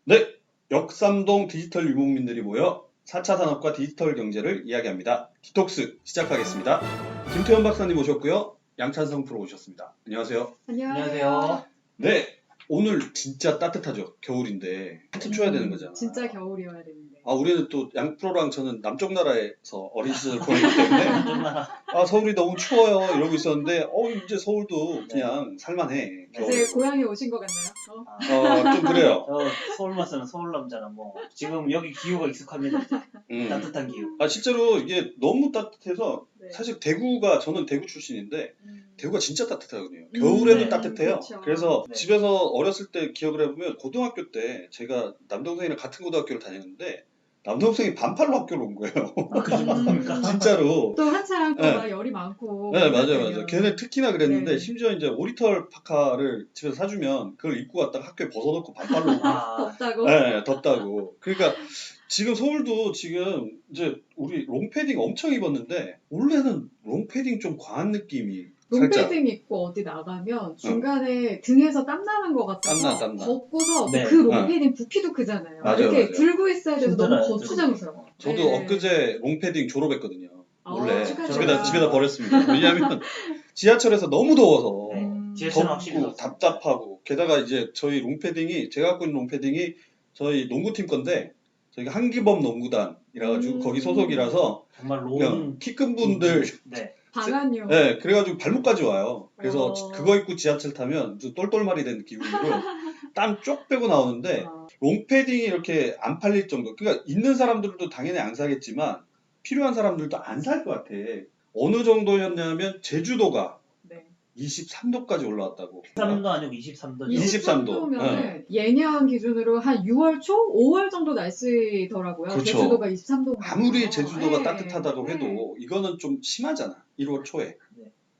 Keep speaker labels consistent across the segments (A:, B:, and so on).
A: 네, 역삼동 디지털 유목민들이 모여 4차 산업과 디지털 경제를 이야기합니다. 디톡스 시작하겠습니다. 김태현 박사님 오셨고요. 양찬성 프로 오셨습니다. 안녕하세요.
B: 안녕하세요.
A: 네, 오늘 진짜 따뜻하죠. 겨울인데 한참 추워야 되는 거잖아.
B: 진짜 겨울이어야 되는데.
A: 우리는 또 양 프로랑 저는 남쪽 나라에서 어린 시절을 보냈기 때문에 서울이 너무 추워요 이러고 있었는데 이제 서울도 그냥 살만해.
B: 이제 고향에 오신 것 같나요?
A: 좀 그래요.
C: 서울 마스는 서울 남자는 뭐 지금 여기 기후가 익숙합니다. 따뜻한 기후.
A: 실제로 이게 너무 따뜻해서
B: 네.
A: 사실 저는 대구 출신인데 대구가 진짜 따뜻하거든요. 겨울에도
C: 네.
A: 따뜻해요.
B: 그렇죠.
A: 그래서
C: 네.
A: 집에서 어렸을 때 기억을 해보면 고등학교 때 제가 남동생이랑 같은 고등학교를 다녔는데 남동생이 반팔로 학교로 온 거예요.
C: 그 정도입니까?
A: 진짜로.
B: 또 한창
A: 네.
B: 막 열이 많고.
A: 네, 맞아요. 걔네 특히나 그랬는데
B: 네.
A: 심지어 이제 오리털 파카를 집에서 사주면 그걸 입고 갔다가 학교에 벗어놓고 반팔로
B: 덥다고?
A: 네, 덥다고. 그러니까 지금 서울도 지금 이제 우리 롱패딩 엄청 입었는데 원래는 롱패딩 좀 과한 느낌이 살짝.
B: 롱패딩 입고 어디 나가면 중간에 등에서 땀 나는 것 같아서
A: 땀나.
B: 벗고서
C: 네.
B: 그 롱패딩 부피도 크잖아요.
A: 맞아요,
B: 이렇게
A: 맞아요.
B: 들고 있어야 돼서 너무
C: 힘들어요,
B: 거추장스러워.
A: 저도
B: 네.
A: 엊그제 롱패딩 졸업했거든요. 원래
B: 축하드려요.
A: 집에다 버렸습니다. 왜냐하면 지하철에서 너무 더워서
C: 네. 지하철은 확실히
A: 덥고
C: 덥습니다.
A: 답답하고 게다가 이제 저희 롱패딩이 제가 갖고 있는 롱패딩이 저희 농구팀 건데 저희가 한기범 농구단이라가지고 거기 소속이라서
C: 정말
A: 그냥 키 큰 분들
C: 네.
B: 방한용.
A: 네, 그래가지고 발목까지 와요. 그래서
B: 어.
A: 그거 입고 지하철 타면 좀 똘똘말이 된 기분으로 땀 쪽 빼고 나오는데 롱패딩이 이렇게 안 팔릴 정도. 그러니까 있는 사람들도 당연히 안 사겠지만 필요한 사람들도 안 살 것 같아. 어느 정도였냐면 제주도가
B: 네.
A: 23도까지 올라왔다고.
C: 23도 아니고 23도.
B: 23도면은 예년 기준으로 한 6월 초, 5월 정도 날씨더라고요.
A: 그렇죠.
B: 제주도가 23도.
A: 아무리 제주도가
B: 네.
A: 따뜻하다고 해도 이거는 좀 심하잖아. 1월 초에.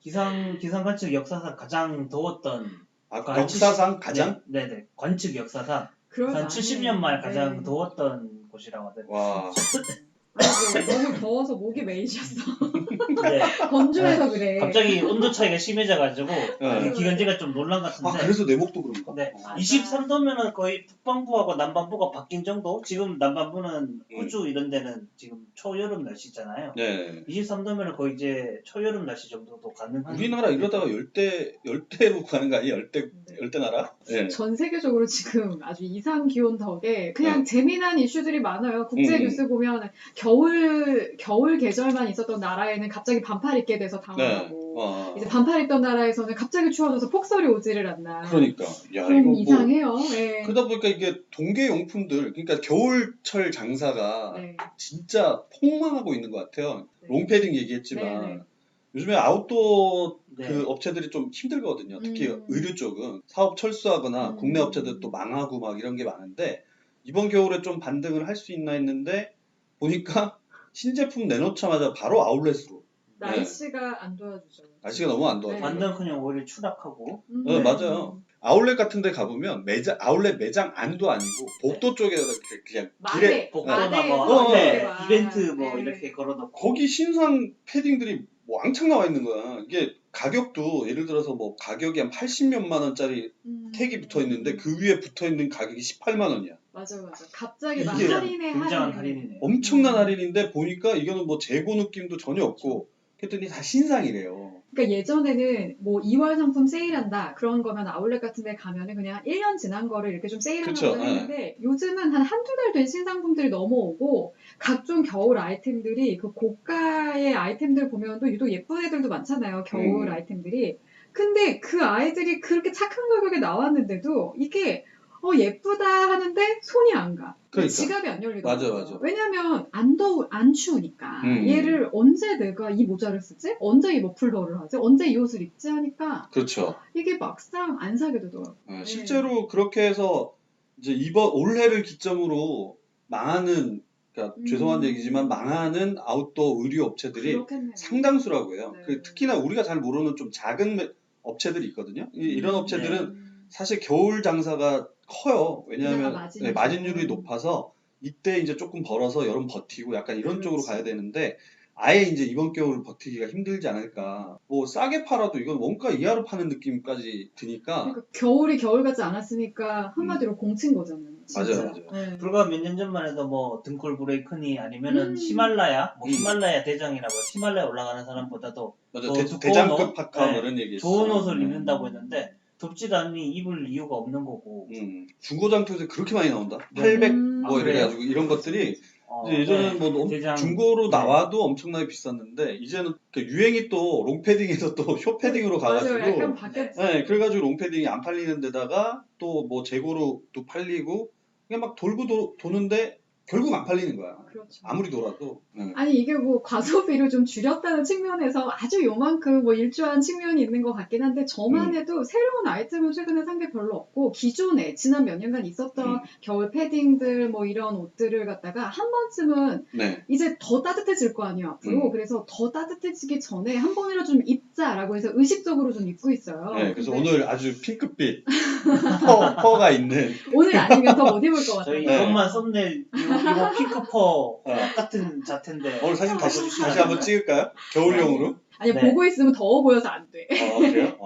C: 기상 관측 역사상 가장 더웠던
A: 역사상 가장?
C: 네네. 관측 역사상
B: 그러지
C: 한 70년 말 가장
B: 네.
C: 더웠던 곳이라고 하더라고요.
A: 와.
B: 아이고, 너무 더워서 목이 메이셨어.
C: 네.
B: 건조해서 그래.
C: 갑자기 온도 차이가 심해져가지고
A: 네.
C: 기관지가 좀 놀란 것 같은데.
A: 그래서 내 목도 그런가?
C: 네.
B: 맞아.
C: 23도면은 거의 북반부하고 남반부가 바뀐 정도? 지금 남반부는
A: 음.
C: 호주 이런 데는 지금 초여름 날씨잖아요.
A: 네.
C: 23도면은 거의 이제 초여름 날씨 정도도 가능한.
A: 우리나라 이러다가 열대로 가는 거 아니에요? 열대 나라? 네.
B: 전 세계적으로 지금 아주 이상 기온 덕에 그냥 재미난 이슈들이 많아요. 국제 뉴스 보면 겨울 계절만 있었던 나라에는 갑자기 반팔 입게 돼서 당황하고 이제 반팔 입던 나라에서는 갑자기 추워져서 폭설이 오지를 않나.
A: 그러니까 야
B: 좀
A: 이거
B: 이상해요. 네.
A: 그러다 보니까 이게 동계 용품들 그러니까 겨울철 장사가
B: 네.
A: 진짜 폭망하고 있는 것 같아요.
B: 네.
A: 롱패딩 얘기했지만
B: 네, 네.
A: 요즘에 아웃도어
C: 네.
A: 그 업체들이 좀 힘들거든요. 특히
B: 음.
A: 의류 쪽은 사업 철수하거나 국내 업체들 또 망하고 막 이런 게 많은데 이번 겨울에 좀 반등을 할 수 있나 했는데 보니까 신제품 내놓자마자 바로 아울렛으로.
B: 날씨가 안 도와주죠.
A: 날씨가 너무 안 도와줘요.
C: 완전 오히려 추락하고.
A: 네, 맞아요. 아울렛 같은 데 가보면 아울렛 매장 안도 아니고 복도 쪽에다 그냥 길에
C: 복도나
B: 마대,
C: 뭐
B: 마대.
C: 이벤트 뭐
B: 네.
C: 이렇게 걸어놓고.
A: 거기 신상 패딩들이 뭐 왕창 나와 있는 거야. 이게 가격도 예를 들어서 뭐 가격이 한 80몇만 원짜리 택이 붙어 있는데 그 위에 붙어 있는 가격이 18만 원이야.
B: 맞아. 갑자기 막
A: 이게
B: 할인해.
C: 굉장한 할인이네요.
A: 엄청난 할인인데 보니까 이거는 뭐 재고 느낌도 전혀 없고 그랬더니 다 신상이래요.
B: 그러니까 예전에는 뭐 2월 상품 세일한다 그런 거면 아울렛 같은 데 가면은 그냥 1년 지난 거를 이렇게 좀 세일한다고
A: 그쵸,
B: 했는데 요즘은 한 한두 달 된 신상품들이 넘어오고 각종 겨울 아이템들이 그 고가의 아이템들 보면 또 유독 예쁜 애들도 많잖아요. 겨울 아이템들이. 근데 그 아이들이 그렇게 착한 가격에 나왔는데도 이게 예쁘다 하는데 손이 안 가.
A: 그러니까.
B: 지갑이 안 열리더라고요.
A: 맞아.
B: 왜냐면 안 추우니까. 얘를 언제 내가 이 모자를 쓰지? 언제 이 머플러를 하지? 언제 이 옷을 입지? 하니까
A: 그렇죠.
B: 이게 막상 안 사게 되더라고요.
A: 실제로 그렇게 해서 이제 올해를 기점으로 망하는 그러니까 죄송한 얘기지만 망하는 아웃도어 의류 업체들이
B: 그렇겠네요.
A: 상당수라고 해요.
B: 네.
A: 특히나 우리가 잘 모르는 좀 작은 업체들이 있거든요. 이런 업체들은
C: 네.
A: 사실 겨울 장사가 커요. 왜냐하면
B: 마진율이
A: 마진율이 높아서 이때 이제 조금 벌어서 여름 버티고 약간 이런
B: 그렇지.
A: 쪽으로 가야 되는데 아예 이제 이번 겨울 버티기가 힘들지 않을까. 뭐 싸게 팔아도 이건 원가 이하로 파는 느낌까지 드니까.
B: 그러니까 겨울이 겨울 같지 않았으니까 한마디로 공친 거잖아요. 진짜.
A: 맞아요.
B: 네.
C: 불과 몇 년 전만 해도 뭐 등골 브레이크니 아니면은
B: 음.
C: 히말라야, 뭐 히말라야 대장이라고 히말라야 올라가는 사람보다도
A: 맞아.
C: 더 두꺼운
A: 대장급
C: 옷?
A: 파카 뭐
C: 네.
A: 이런 얘기
C: 좋은
A: 있어요.
C: 옷을 입는다고 했는데 덥지도 않으니 입을 이유가 없는 거고.
A: 중고장터에서 그렇게 많이 나온다.
C: 네.
A: 800 뭐
C: 아, 그래요?
A: 이래가지고 이런 것들이
C: 어,
A: 이제 예전에는
C: 네.
A: 뭐
C: 대장-
A: 중고로
C: 네.
A: 나와도 엄청나게 비쌌는데 이제는 그 유행이 또 롱패딩에서 또 쇼패딩으로 가가지고
B: 맞아요. 약간 바뀌었지.
A: 네, 그래가지고 롱패딩이 안 팔리는 데다가 또 뭐 재고로 또 팔리고 그냥 막 돌고 도는데 결국 안 팔리는 거야.
B: 그렇죠.
A: 아무리 돌아도. 네.
B: 아니 이게 뭐 과소비를 좀 줄였다는 측면에서 아주 요만큼 뭐 일조한 측면이 있는 것 같긴 한데 저만 해도 새로운 아이템을 최근에 산 게 별로 없고 기존에 지난 몇 년간 있었던 겨울 패딩들 뭐 이런 옷들을 갖다가 한 번쯤은
A: 네.
B: 이제 더 따뜻해질 거 아니에요 앞으로. 그래서 더 따뜻해지기 전에 한 번이라도 좀 입자라고 해서 의식적으로 좀 입고 있어요.
A: 네, 그래서
B: 근데
A: 오늘 아주 핑크빛 퍼가 있는
B: 오늘 아니면 더 못 입을 것 같아요.
C: 저희
A: 네.
C: 이것만 썸네일 이거 핑크퍼 같은 자태인데.
A: 오늘 사진 다시
C: 보여주시면
A: 한번 찍을까요? 겨울용으로?
B: 아니
C: 네.
B: 보고 있으면 더워 보여서 안 돼.
A: 그래요?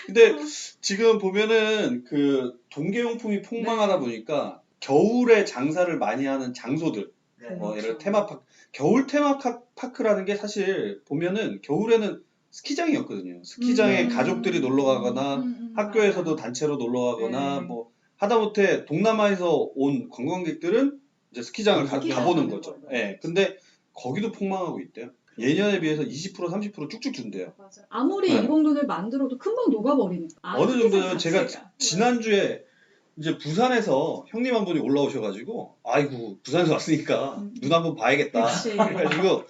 A: 근데 지금 보면은 그 동계용품이 폭망하다 보니까 겨울에 장사를 많이 하는 장소들,
C: 네.
A: 뭐 예를 들어 테마파크, 겨울 테마파크라는 게 사실 보면은 겨울에는 스키장이었거든요. 스키장에 가족들이 놀러 가거나 학교에서도
B: 맞아요.
A: 단체로 놀러 가거나
B: 네.
A: 뭐 하다못해 동남아에서 온 관광객들은 이제 스키장을
B: 스키장
A: 가보는
B: 가는
A: 거죠.
B: 거죠.
A: 예. 근데 거기도 폭망하고 있대요. 예년에 비해서 20% 30% 쭉쭉 준대요.
B: 맞아요. 아무리
A: 네.
B: 이봉돈을 만들어도 금방 녹아버리니까.
A: 어느 정도는
B: 스키장
A: 제가
B: 자체가.
A: 지난주에 이제 부산에서 형님 한 분이 올라오셔가지고 아이고 부산에서 왔으니까 눈 한번 봐야겠다.
B: 그치.
A: 그래가지고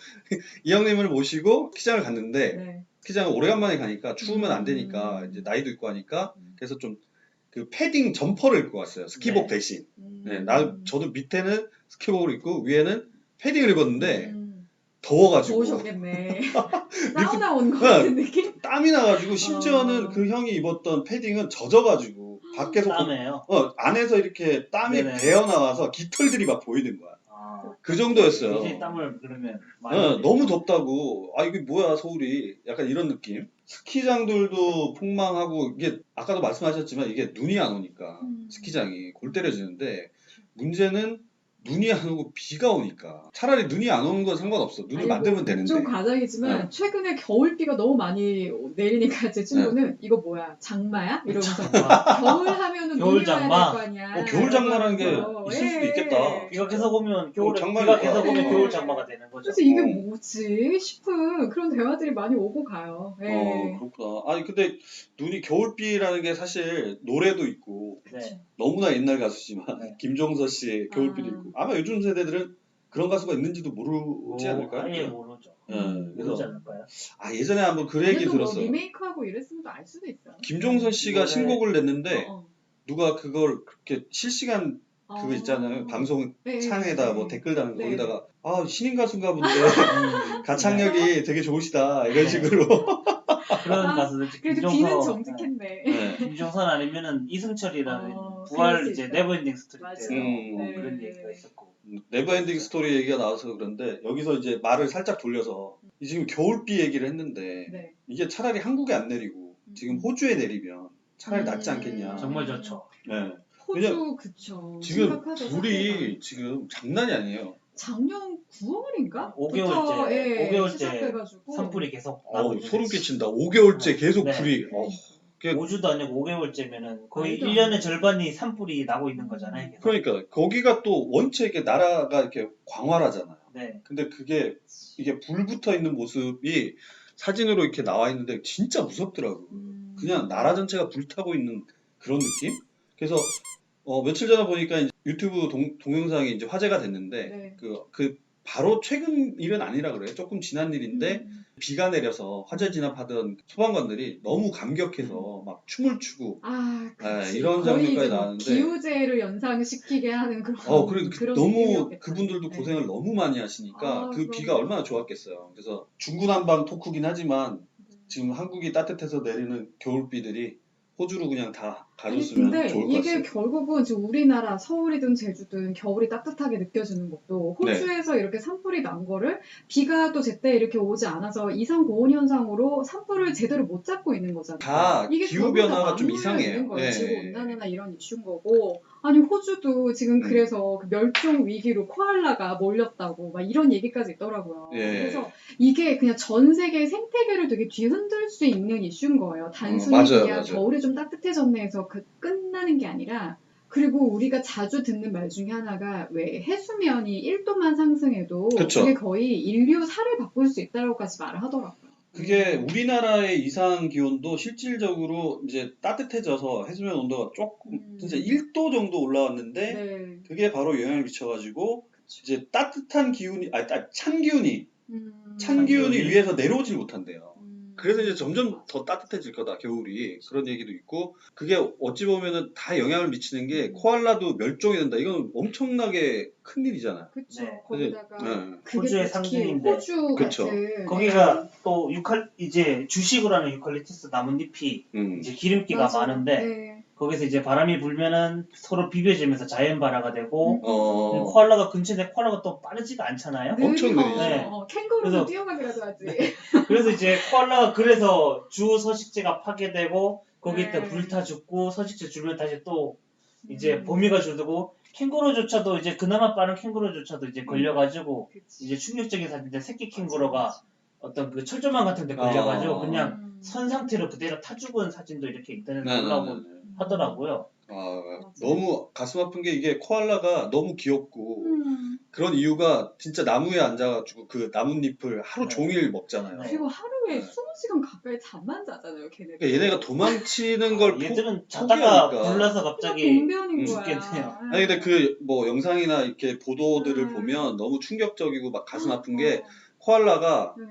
A: 이 형님을 모시고 스키장을 갔는데
B: 네.
A: 스키장을 오래간만에 가니까 추우면 안 되니까 이제 나이도 있고 하니까 그래서 좀 그 패딩 점퍼를 입고 왔어요. 스키복
C: 네.
A: 대신. 네, 저도 밑에는 스키복을 입고 위에는 패딩을 입었는데 더워가지고
B: 더우셨겠네. 사우나 온 것
A: 네.
B: 같은 느낌?
A: 땀이 나가지고 심지어는
B: 어.
A: 그 형이 입었던 패딩은 젖어가지고 밖에서
C: 땀에요.
A: 안에서 이렇게 땀이
C: 네네.
A: 배어 나와서 깃털들이 막 보이는 거야.
C: 아,
A: 그 정도였어요.
C: 이제 땀을 그러면 많이
A: 네,
C: 흘리죠.
A: 너무 덥다고. 아 이게 뭐야 서울이. 약간 이런 느낌. 스키장들도 폭망하고 이게 아까도 말씀하셨지만 이게 눈이 안 오니까 스키장이 골 때려지는데 문제는 눈이 안 오고 비가 오니까 차라리 눈이 안 오는 건 상관없어. 눈을
B: 아니,
A: 만들면
B: 뭐,
A: 되는데.
B: 좀 과장이지만
A: 네.
B: 최근에 겨울비가 너무 많이 내리니까 제 친구는 이거 뭐야 장마야? 이러면서
C: 아,
B: 겨울 하면은
C: 겨울
B: 눈이 와야
C: 장마?
B: 될 거 아니야.
A: 겨울 장마라는 게
B: 이러면서.
A: 있을 수도
B: 예.
A: 있겠다.
C: 비가 계속 오면 겨울에
A: 장마니까.
C: 비가 계속 오면
B: 네.
C: 겨울 장마가 되는 거죠.
B: 그래서 이게
A: 어.
B: 뭐지 싶은 그런 대화들이 많이 오고 가요. 예.
A: 그렇구나. 아니 근데 눈이 겨울비라는 게 사실 노래도 있고
C: 네.
A: 너무나 옛날 가수지만
C: 네.
A: 김종서 씨의 겨울비도
B: 아.
A: 있고 아마 요즘 세대들은 그런 가수가 있는지도 모르지 않을까요?
C: 아예 모르죠.
A: 그래서
C: 모르지 않을까요?
A: 예전에 한번 그 얘기
B: 그래도 뭐
A: 들었어요.
B: 리메이크하고 이랬으면 또 알 수도 있어요.
A: 김종서 씨가
C: 노래-
A: 신곡을 냈는데
B: 어.
A: 누가 그걸 그렇게 실시간 그거 있잖아요. 방송
B: 네,
A: 창에다
B: 네.
A: 뭐 댓글 다는
B: 네.
A: 거기다가 신인 가수인가 본데 가창력이 되게 좋으시다 이런
C: 네.
A: 식으로
C: 그런
B: 아,
C: 가수들
B: 그래도 귀는 정직했네.
A: 네.
C: 김종선 아니면은 이승철이라는
B: 그럴
C: 부활
B: 수
C: 이제
B: 있어요.
C: 네버엔딩 스토리
B: 맞아.
C: 때요.
A: 네.
C: 그런 얘기가 있었고.
A: 네버엔딩 스토리 얘기가 나와서 그런데 여기서 이제 말을 살짝 돌려서 지금 겨울비 얘기를 했는데
B: 네.
A: 이게 차라리 한국에 안 내리고 지금 호주에 내리면 차라리 낫지 않겠냐.
C: 정말 좋죠.
A: 네.
B: 호주 그쵸.
A: 지금
B: 심각하죠,
A: 불이
B: 상태가.
A: 지금 장난이 아니에요.
B: 작년 9월인가?
C: 5개월째,
B: 예,
C: 5개월째
B: 시작돼가지고.
C: 산불이 계속 나고 있는
A: 소름
C: 거지.
A: 끼친다. 5개월째 계속
C: 네.
A: 불이.
C: 5주도 아니고 5개월째면은 거의
B: 말도 안
C: 1년의 절반이 산불이 나고 있는 거잖아요. 계속.
A: 그러니까 거기가 또 원체 이렇게 나라가 이렇게 광활하잖아요.
C: 네.
A: 근데 이게 불 붙어 있는 모습이 사진으로 이렇게 나와 있는데 진짜 무섭더라고. 그냥 나라 전체가 불타고 있는 그런 느낌? 그래서 며칠 전에 보니까 이제 유튜브 동영상이 이제 화제가 됐는데
B: 네.
A: 그 바로 최근 일은 아니라 그래요. 조금 지난 일인데 비가 내려서 화재 진압하던 소방관들이 너무 감격해서 막 춤을 추고
B: 그치.
A: 이런
B: 거의
A: 장면까지
B: 이제 뭐
A: 나왔는데
B: 기우제를 연상시키게 하는 그런
A: 그리고
B: 그런
A: 너무
B: 느낌이었겠다.
A: 그분들도
B: 네.
A: 고생을 너무 많이 하시니까 그
B: 그럼요.
A: 비가 얼마나 좋았겠어요. 그래서 중구난방 토크긴 하지만 지금 한국이 따뜻해서 내리는 겨울비들이 호주로 그냥 다
B: 아니,
A: 가졌으면
B: 근데
A: 좋을 것
B: 이게
A: 같습니다.
B: 결국은 지금 우리나라 서울이든 제주든 겨울이 따뜻하게 느껴지는 것도
A: 네.
B: 호주에서 이렇게 산불이 난 거를 비가 또 제때 이렇게 오지 않아서 이상 고온 현상으로 산불을 제대로 못 잡고 있는 거잖아요.
A: 다
B: 이게
A: 기후
B: 결국 다
A: 변화가 좀
B: 맞물려
A: 이상해요.
B: 있는 거예요.
A: 예.
B: 지구 온난화나 이런 이슈인 거고. 아니 호주도 지금 그래서 그 멸종 위기로 코알라가 몰렸다고 막 이런 얘기까지 있더라고요.
A: 예.
B: 그래서 이게 그냥 전 세계 생태계를 되게 뒤흔들 수 있는 이슈인 거예요. 단순히
A: 맞아요,
B: 그냥
A: 맞아요.
B: 겨울이 좀 따뜻해졌네 해서 끝나는 게 아니라 그리고 우리가 자주 듣는 말 중에 하나가 왜 해수면이 1도만 상승해도
A: 그쵸.
B: 그게 거의 인류 살을 바꿀 수 있다고까지 말을 하더라고요.
A: 그게 우리나라의 이상 기온도 실질적으로 이제 따뜻해져서 해수면 온도가 조금 진짜 1도 정도 올라왔는데
B: 네.
A: 그게 바로 영향을 미쳐가지고 이제 따뜻한 기운이 찬 기운이 찬 기운이
C: 기운이?
A: 위에서 내려오질 못한대요. 그래서 이제 점점 더 따뜻해질 거다 겨울이 그런 얘기도 있고 그게 어찌 보면은 다 영향을 미치는 게 코알라도 멸종이 된다. 이건 엄청나게 큰 일이잖아요.
B: 그쵸.
C: 네.
B: 거기다가
A: 네.
B: 그게
C: 호주의
B: 특히
C: 상징인데.
B: 호주
A: 그쵸.
B: 같은
C: 거기가 또 이제 주식으로 하는 유칼립투스 나뭇잎이 이제 기름기가
B: 맞아.
C: 많은데
B: 네.
C: 거기서 이제 바람이 불면은 서로 비벼지면서 자연 발화가 되고 코알라가 근처인데 코알라가 또 빠르지가 않잖아요.
A: 엄청
B: 느려.
A: 느리죠.
C: 네.
B: 캥거루도
C: 그래서-
B: 뛰어가기라도 하지.
C: 그래서 이제 코알라가 그래서 주 서식지가 파괴되고 거기에 또
B: 네.
C: 불타 죽고 서식지 줄면 다시 또 이제
B: 음.
C: 범위가 줄고 캥거루조차도 이제 그나마 빠른 캥거루조차도 이제 걸려가지고
B: 그치.
C: 이제 충격적인 사진인데 새끼 캥거루가 어떤 그 철조망 같은 데 걸려가지고 그냥 선 상태로 그대로 타 죽은 사진도 이렇게 인터넷에 올라오고 하더라고요.
A: 너무 가슴 아픈 게 이게 코알라가 너무 귀엽고
B: 음.
A: 그런 이유가 진짜 나무에 앉아가지고 그 나뭇잎을 하루
C: 네.
A: 종일 먹잖아요.
C: 네.
B: 그리고 하루에
A: 네.
B: 20시간 가까이 잠만 자잖아요, 걔네들.
A: 그러니까 얘네가 도망치는 걸
C: 얘들은 자다가
A: 포기하니까.
C: 불나서
B: 그냥
C: 갑자기
B: 봉변인 거야.
C: 죽겠네요.
A: 아니 근데 그 뭐 영상이나 이렇게 보도들을
B: 음.
A: 보면 너무 충격적이고 막 가슴 아픈 게
B: 어.
A: 코알라가
B: 네.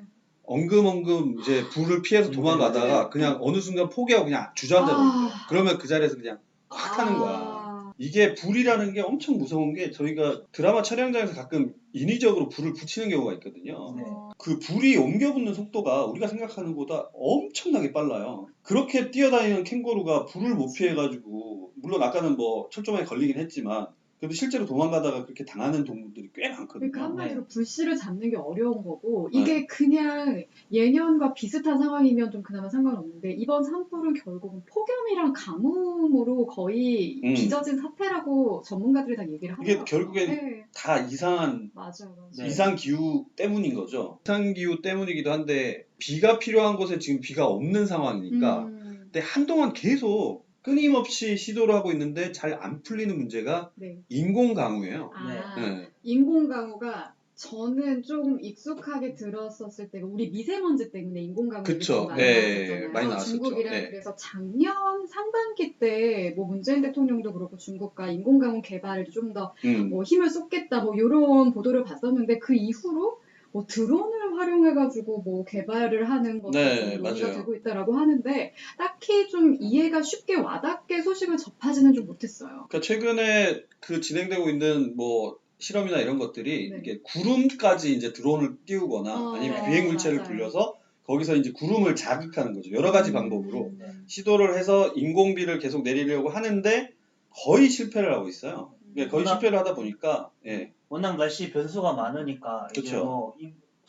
A: 엉금엉금 이제 불을 피해서 도망가다가 그냥 어느 순간 포기하고 그냥 주저앉아 버린 거예요. 그러면 그 자리에서 그냥 확 타는 거야. 이게 불이라는 게 엄청 무서운 게 저희가 드라마 촬영장에서 가끔 인위적으로 불을 붙이는 경우가 있거든요.
C: 네.
A: 그 불이 옮겨붙는 속도가 우리가 생각하는 것보다 엄청나게 빨라요. 그렇게 뛰어다니는 캥거루가 불을 못 피해가지고 물론 아까는 뭐 철조망에 걸리긴 했지만 그래도 실제로 도망가다가 그렇게 당하는 동물들이 꽤 많거든요.
B: 그러니까 한마디로 불씨를 잡는 게 어려운 거고
A: 네.
B: 이게 그냥 예년과 비슷한 상황이면 좀 그나마 상관없는데 이번 산불은 결국은 폭염이랑 가뭄으로 거의 빚어진 사태라고 전문가들이 다 얘기를 하더라고요.
A: 이게 결국엔
B: 네.
A: 다 이상한
B: 맞아요.
C: 네.
A: 이상 기후 때문인 거죠. 이상 기후 때문이기도 한데 비가 필요한 곳에 지금 비가 없는 상황이니까 근데 한동안 계속 끊임없이 시도를 하고 있는데 잘 안 풀리는 문제가
B: 네.
A: 인공 강우예요. 네.
B: 인공강우가 저는 좀 익숙하게 들었었을 때가 우리 미세먼지 때문에 인공강우
A: 그쵸.
B: 많이
A: 네,
B: 나왔었잖아요.
A: 많이 나왔었죠.
B: 중국이랑
A: 네.
B: 그래서 작년 상반기 때 뭐 문재인 대통령도 그렇고 중국과 인공강우 개발에 좀 더 뭐 힘을 쏟겠다 뭐 이런 보도를 봤었는데 그 이후로 뭐 드론을 활용해가지고 뭐 개발을 하는 것도
A: 네,
B: 좀 논의가
A: 맞아요.
B: 되고 있다라고 하는데 딱히 좀 이해가 쉽게 와닿게 소식을 접하지는 좀 못했어요.
A: 그러니까 최근에 그 진행되고 있는 뭐 실험이나 이런 것들이
B: 네.
A: 이게 구름까지 이제 드론을 띄우거나 아니면
B: 네,
A: 비행 물체를
B: 맞아요.
A: 돌려서 거기서 이제 구름을 자극하는 거죠. 여러 가지 방법으로 시도를 해서 인공비를 계속 내리려고 하는데 거의 실패를 하고 있어요. 거의 실패를 하다 보니까 예.
C: 워낙 날씨 변수가 많으니까 이제
A: 그쵸.
C: 뭐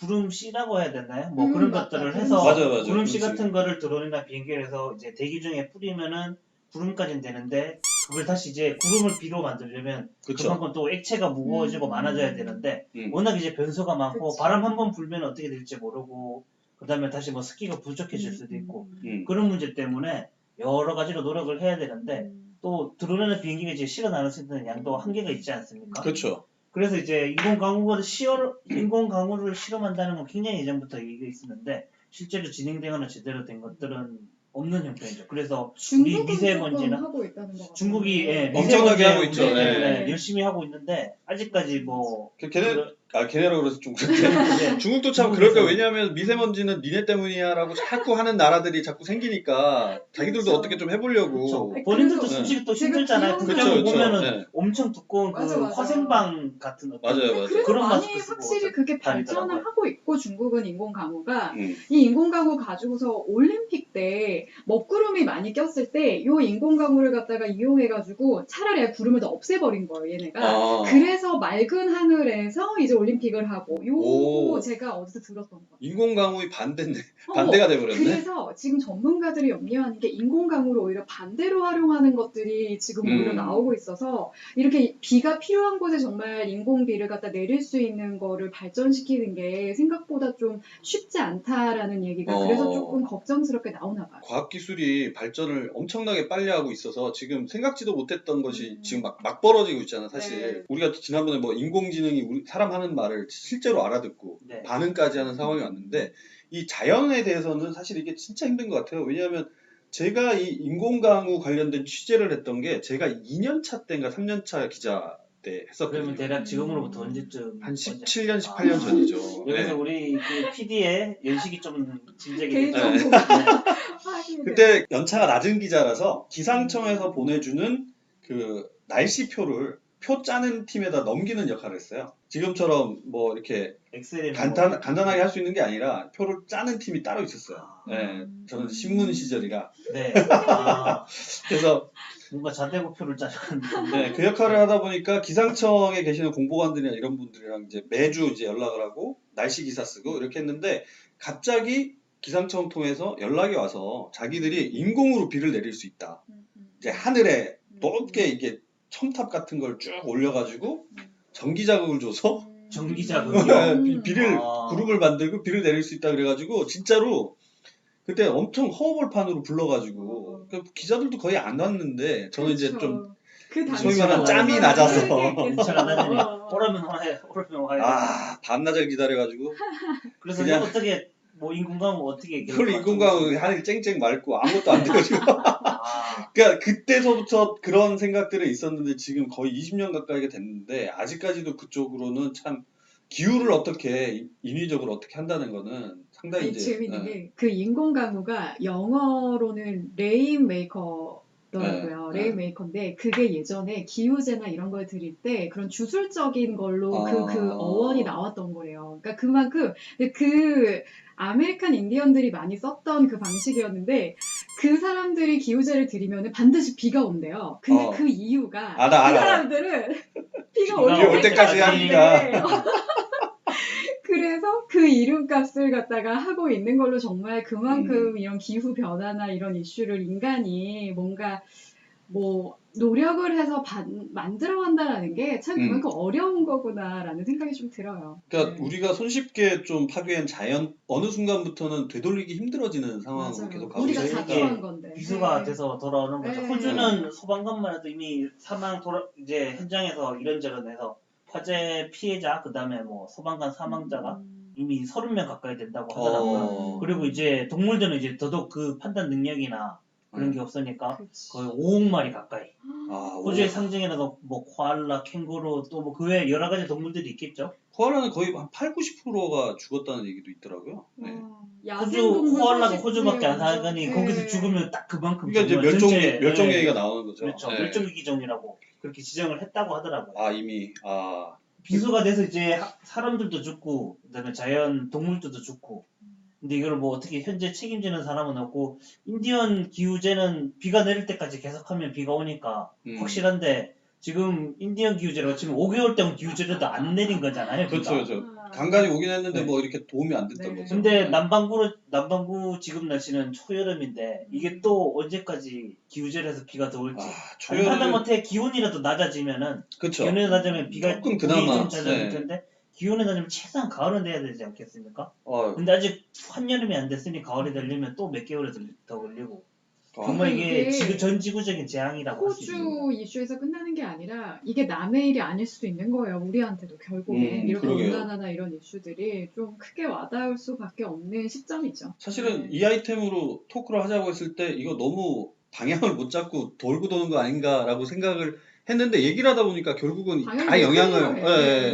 C: 구름씨라고 해야 되나요? 뭐 그런
B: 맞다.
C: 것들을
B: 구름씨.
C: 해서
A: 맞아.
C: 구름씨
A: 구름씨.
C: 같은 거를 드론이나 비행기를 해서 이제 대기 중에 뿌리면은 구름까지는 되는데 그걸 다시 이제 구름을 비로 만들려면
A: 그쵸.
C: 그만큼 또 액체가 무거워지고 많아져야 되는데 워낙 이제 변수가 많고
B: 그치.
C: 바람 한 번 불면 어떻게 될지 모르고 그 다음에 다시 뭐 습기가 부족해질 수도 있고 그런 문제 때문에 여러 가지로 노력을 해야 되는데 또 드론이나 비행기가 이제 실어 나눌 수 있는 양도 한계가 있지 않습니까?
A: 그렇죠.
C: 그래서 이제 인공 강우를 실험한다는 건 굉장히 예전부터 얘기가 있었는데 실제로 진행되거나 제대로 된 것들은 없는 형편이죠. 그래서 우리
B: 중국은
C: 미세먼지나
B: 조금 하고 있다는 것 같아요.
C: 중국이
A: 엄청나게 하고 있죠.
C: 문제 때문에
B: 네.
C: 열심히 하고 있는데 아직까지 뭐
A: 걔네 걔네라고 그래서 중국인데
C: 네.
A: 중국도 참 그럴 거야. 왜냐하면 미세먼지는 니네 때문이야라고 자꾸 하는 나라들이 자꾸 생기니까 자기들도
B: 그렇죠.
A: 어떻게 좀 해보려고.
C: 그렇죠.
B: 아니,
C: 본인들도
B: 그래서
C: 숨쉬기 또
B: 제가
C: 힘들잖아요.
B: 기억나는
C: 그때만
A: 그쵸,
C: 보면은
A: 네.
C: 엄청 두꺼운 그
B: 맞아.
C: 화생방 같은 어떤
A: 맞아요, 맞아요.
B: 그래서
C: 그런
B: 많이
C: 마스크 쓰고
B: 확실히 그게 발전을
C: 다니더라고요.
B: 하고 있고 중국은 인공강우가
A: 음.
B: 이 인공강우 가지고서 올림픽 때 먹구름이 많이 꼈을 때 이 인공강우를 갖다가 이용해가지고 차라리 구름을 다 없애버린 거예요 얘네가.
A: 아.
B: 그래서 맑은 하늘에서 이제 올림픽을 하고 요거
A: 오.
B: 제가 어디서 들었던 것 같아요.
A: 인공강우의 반대가 돼버렸네.
B: 그래서 지금 전문가들이 염려하는 게 인공강우를 오히려 반대로 활용하는 것들이 지금 오히려 나오고 있어서 이렇게 비가 필요한 곳에 정말 인공비를 갖다 내릴 수 있는 거를 발전시키는 게 생각보다 좀 쉽지 않다라는 얘기가 그래서 조금 걱정스럽게 나오나 봐요.
A: 과학기술이 발전을 엄청나게 빨리 하고 있어서 지금 생각지도 못했던 것이 지금 막 벌어지고 있잖아 사실.
B: 네.
A: 우리가 지난번에 뭐 인공지능이 사람 하는 말을 실제로 알아듣고
C: 네.
A: 반응까지 하는 상황이 왔는데 이 자연에 대해서는 사실 이게 진짜 힘든 것 같아요. 왜냐하면 제가 이 인공강우 관련된 취재를 했던 게 제가 2년차 때인가 3년차 기자 때 했었거든요.
C: 그러면 대략 지금으로부터 언제쯤?
A: 한 17년, 18년 전이죠.
C: 여기서
A: 네.
C: 우리 그 PD의 연식이 좀 짐작이
B: 개인
C: 되죠.
A: 네.
B: 정보가
C: 네.
B: 확인이
A: 그때 연차가 낮은 기자라서 기상청에서 보내주는 그 날씨표를 표 짜는 팀에다 넘기는 역할을 했어요. 지금처럼 뭐 이렇게
C: 엑셀에
A: 간단하게 할 수 있는 게 아니라 표를 짜는 팀이 따로 있었어요.
C: 아.
A: 네, 저는 신문 시절이라.
C: 네. 아,
A: 그래서
C: 뭔가 자대고표를 짜셨는데.
A: 네, 그 역할을 하다 보니까 기상청에 계시는 공보관들이나 이런 분들이랑 이제 매주 이제 연락을 하고 날씨 기사 쓰고 이렇게 했는데 갑자기 기상청 통해서 연락이 와서 자기들이 인공으로 비를 내릴 수 있다. 이제 하늘에 높게 이게 첨탑 같은 걸 쭉 올려가지고 전기 자극을 줘서
C: 전기 자극이요?
A: 비를
C: 아.
A: 구름을 만들고 비를 내릴 수 있다 그래가지고 진짜로 그때 엄청 허허벌판으로 불러가지고 그 기자들도 거의 안 왔는데 저는 이제 좀
B: 그
A: 소위 말하는 짬이 낮아서.
C: 괜찮아 나중에 오라면 와해
A: 아 반나절 기다려가지고
C: 그래서
A: 그냥-
C: 어떻게 뭐 인공강우 어떻게
A: 그걸 인공강우 하늘이 쨍쨍 맑고 아무것도 안 되가지고
C: 아,
A: 그러니까 그때서부터 그런 생각들이 있었는데 지금 거의 20년 가까이가 됐는데 아직까지도 그쪽으로는 참 기후를 어떻게 인위적으로 어떻게 한다는 거는 상당히 이제
B: 재밌는 게 그 인공강우가 영어로는 레인메이커더라고요.
A: 네.
B: 레인메이커인데 그게 예전에 기후제나 이런 걸 드릴 때 그런 주술적인 걸로 그 어원이 나왔던 거래요. 그러니까 그만큼 근데 그 아메리칸 인디언들이 많이 썼던 그 방식이었는데 그 사람들이 기후제를 드리면 반드시 비가 온대요. 근데 그 이유가 그
A: 알아.
B: 사람들은 비가
A: 올 때까지
B: 하니까. 그래서 그 이름값을 갖다가 하고 있는 걸로 정말 그만큼 이런 기후 변화나 이런 이슈를 인간이 뭔가 뭐 노력을 해서 만들어간다라는 게 참 그만큼 어려운 거구나라는 생각이 좀 들어요.
A: 그러니까 우리가 손쉽게 좀 파괴한 자연 어느 순간부터는 되돌리기 힘들어지는 상황으로
B: 맞아요.
A: 계속 가고
B: 우리가
A: 있으니까
B: 자초한 건데.
C: 비수가
B: 네.
C: 돼서 돌아오는 거죠.
B: 네.
C: 호주는 소방관만 해도 이미 이제 현장에서 이런저런 해서 화재 피해자 그다음에 뭐 소방관 사망자가 이미 30명 가까이 된다고 하더라고요. 그리고 이제 동물들은 이제 더더욱 그 판단 능력이나 그런 게 없으니까
B: 그치.
C: 거의 5억 마리 가까이.
A: 아,
C: 호주의 상징이라도 뭐 코알라, 캥거루 또 뭐 그 외에 여러 가지 동물들이 있겠죠.
A: 코알라는 거의 한 80~90%가 죽었다는 얘기도 있더라고요. 네.
C: 호주 코알라가 호주밖에 안 살더니 거기서 죽으면 딱 그만큼
A: 그러니까 이제
C: 정말
A: 멸종
C: 네.
A: 얘기가 나오는 거죠.
C: 그렇죠.
A: 네.
C: 멸종위기종이라고 그렇게 지정을 했다고 하더라고요.
A: 아 이미
C: 비수가 돼서 이제 사람들도 죽고 그다음에 자연 동물들도 죽고 근데 이걸 뭐 어떻게 현재 책임지는 사람은 없고 인디언 기후제는 비가 내릴 때까지 계속하면 비가 오니까 확실한데 지금 인디언 기후제로 치면 5개월 동안 기후제로도 안 내린 거잖아요.
A: 그렇죠,
C: 비가.
A: 그렇죠. 간간히 오긴 했는데
C: 네.
A: 뭐 이렇게 도움이 안 됐던
B: 네.
A: 거죠.
C: 근데
A: 네.
C: 남반구 지금 날씨는 초여름인데 이게 또 언제까지 기후제로 해서 비가 더 올지.
A: 초여름
C: 하다못해 기온이라도 낮아지면은
A: 그렇죠.
C: 기온이 낮으면 비가
A: 조금 그나마,
C: 좀 잦아질
A: 네.
C: 텐데 기온이 낮으면 최소한 가을은 돼야 되지 않겠습니까?
A: 어,
C: 근데 아직 한여름이 안 됐으니 가을이 되려면 또 몇 개월이 더 걸리고 정말 이게 전 지구적인 재앙이라고 할 수 있습니다.
B: 호주 이슈에서 끝나는 게 아니라 이게 남의 일이 아닐 수도 있는 거예요. 우리한테도 결국엔 이렇게
A: 그러게요.
B: 온난화나 이런 이슈들이 좀 크게 와닿을 수밖에 없는 시점이죠.
A: 사실은 이 아이템으로 토크를 하자고 했을 때 이거 너무 방향을 못 잡고 돌고 도는 거 아닌가라고 생각을 했는데 얘기를 하다 보니까 결국은 다 영향을
B: 네.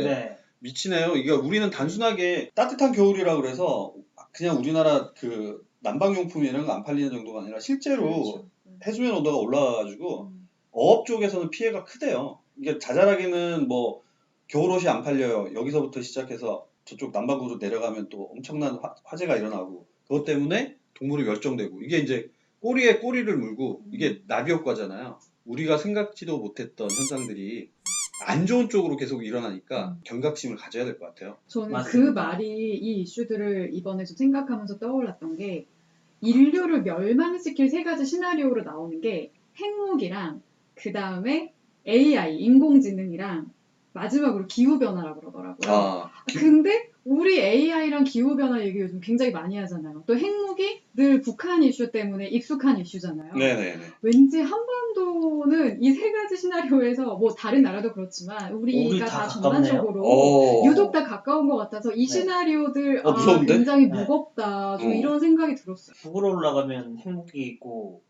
C: 네.
A: 미치네요. 이게 우리는 단순하게 따뜻한 겨울이라 그래서 그냥 우리나라 그 난방용품 이런 거 안 팔리는 정도가 아니라 실제로
B: 그렇죠.
A: 해수면 온도가 올라가가지고 어업 쪽에서는 피해가 크대요. 이게 자잘하게는 뭐 겨울옷이 안 팔려요. 여기서부터 시작해서 저쪽 남반구로 내려가면 또 엄청난 화재가 일어나고 그것 때문에 동물이 멸종되고 이게 이제 꼬리에 꼬리를 물고 이게 나비 효과잖아요. 우리가 생각지도 못했던 현상들이 안 좋은 쪽으로 계속 일어나니까 경각심을 가져야 될 것 같아요.
B: 저는 그
C: 맞습니다.
B: 말이 이 이슈들을 이번에 좀 생각하면서 떠올랐던 게 인류를 멸망시킬 세 가지 시나리오로 나오는 게 핵무기랑 그 다음에 AI, 인공지능이랑 마지막으로 기후변화라고 그러더라고요.
A: 아,
B: 근데 우리 AI랑 기후변화 얘기 요즘 굉장히 많이 하잖아요. 또 핵무기 늘 북한 이슈 때문에 익숙한 이슈잖아요.
A: 네네네.
B: 왠지 한반도는 이 세 가지 시나리오에서 뭐 다른 나라도 그렇지만
C: 우리
B: 우리가
C: 다
B: 다
C: 가깝네요.
B: 전반적으로 유독 다 가까운 것 같아서 이
C: 네.
B: 시나리오들
A: 무서운데?
B: 굉장히
C: 네.
B: 무겁다. 좀
A: 어.
B: 이런 생각이 들었어요.
C: 북으로 올라가면 핵무기 있고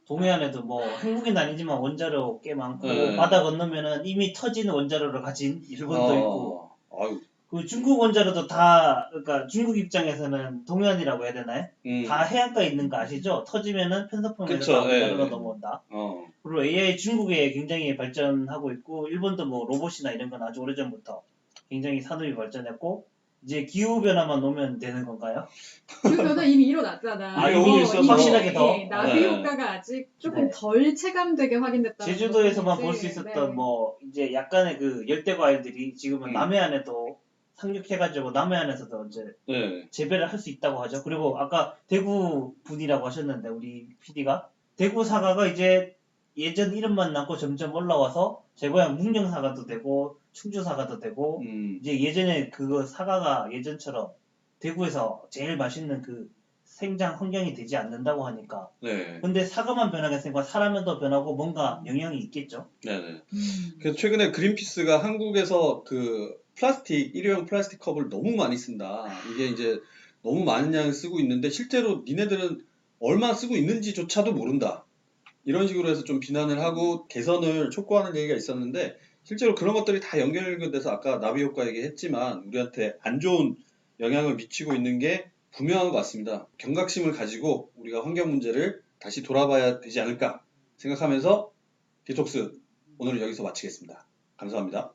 C: 동해안에도 뭐 핵무기는 아니지만 원자로 꽤 많고
A: 네.
C: 바다 건너면은 이미 터진 원자로를 가진 일본도 있고
A: 아유,
C: 그 중국 원자로도 다 그러니까 중국 입장에서는 동해안이라고 해야 되나요? 다 해안가에 있는 거 아시죠? 터지면은 편서풍에서
A: 그쵸,
C: 다 원자로가
A: 예.
C: 넘어온다.
A: 어.
C: 그리고 AI 중국에 굉장히 발전하고 있고 일본도 뭐 로봇이나 이런 건 아주 오래전부터 굉장히 산업이 발전했고 이제 기후 변화만 오면 되는 건가요?
B: 기후변화 이미 일어났잖아.
C: 아, 이미
A: 있어서.
B: 이미,
C: 확실하게 더?
B: 나비
A: 네.
B: 효과가 아직 조금
C: 네.
B: 덜 체감되게 확인됐다.
C: 제주도에서만 볼 수 있었던 뭐 이제 약간의 그 열대 과일들이 지금은 남해안에도 상륙해가지고 남해안에서도 이제
A: 네.
C: 재배를 할 수 있다고 하죠. 그리고 아까 대구 분이라고 하셨는데 우리 PD가 대구 사과가 이제 예전 이름만 남고 점점 올라와서 제 고향 문경 사과도 되고 충주 사과도 되고 이제 예전에 그거 사과가 예전처럼 대구에서 제일 맛있는 그 생장 환경이 되지 않는다고 하니까
A: 네.
C: 근데 사과만 변하겠으니까 사람도 변하고 뭔가 영향이 있겠죠.
A: 네네. 그래서 최근에 그린피스가 한국에서 그 플라스틱, 일회용 플라스틱 컵을 너무 많이 쓴다. 이게 이제 너무 많은 양을 쓰고 있는데 실제로 니네들은 얼마 쓰고 있는지조차도 모른다. 이런 식으로 해서 좀 비난을 하고 개선을 촉구하는 얘기가 있었는데 실제로 그런 것들이 다 연결돼서 아까 나비 효과 얘기했지만 우리한테 안 좋은 영향을 미치고 있는 게 분명한 것 같습니다. 경각심을 가지고 우리가 환경 문제를 다시 돌아봐야 되지 않을까 생각하면서 디톡스 오늘은 여기서 마치겠습니다. 감사합니다.